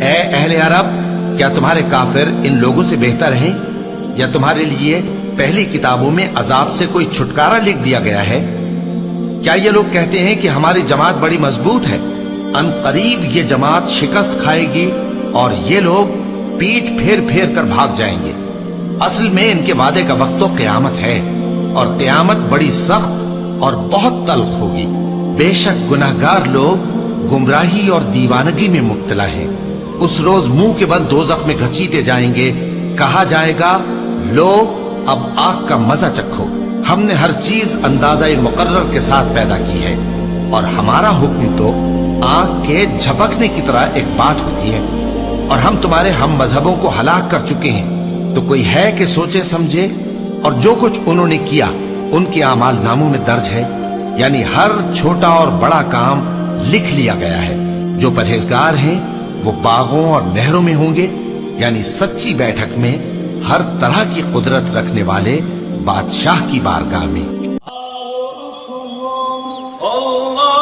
اے اہل عرب، کیا تمہارے کافر ان لوگوں سے بہتر ہیں؟ یا تمہارے لیے پہلی کتابوں میں عذاب سے کوئی چھٹکارا لکھ دیا گیا ہے؟ کیا یہ لوگ کہتے ہیں کہ ہماری جماعت بڑی مضبوط ہے؟ ان قریب یہ جماعت شکست کھائے گی اور یہ لوگ پیٹ پھیر پھیر کر بھاگ جائیں گے۔ اصل میں ان کے وعدے کا وقت تو قیامت ہے، اور قیامت بڑی سخت اور بہت تلخ ہوگی۔ بے شک گناہگار لوگ گمراہی اور دیوانگی میں مبتلا ہیں۔ اس روز منہ کے بل دوزخ میں گھسیٹے جائیں گے، کہا جائے گا لو اب آگ کا مزہ چکھو، ہم نے ہر چیز اندازہ مقرر کے ساتھ پیدا کی ہے، اور ہمارا حکم تو آگ کے جھپکنے کی طرح ایک بات ہوتی ہے، اور ہم تمہارے ہم مذہبوں کو ہلاک کر چکے ہیں، تو کوئی ہے کہ سوچے سمجھے؟ اور جو کچھ انہوں نے کیا ان کے اعمال ناموں میں درج ہے، یعنی ہر چھوٹا اور بڑا کام لکھ لیا گیا ہے۔ جو پرہیزگار ہیں وہ باغوں اور نہروں میں ہوں گے، یعنی سچی بیٹھک میں، ہر طرح کی قدرت رکھنے والے بادشاہ کی بارگاہ میں۔ اللہ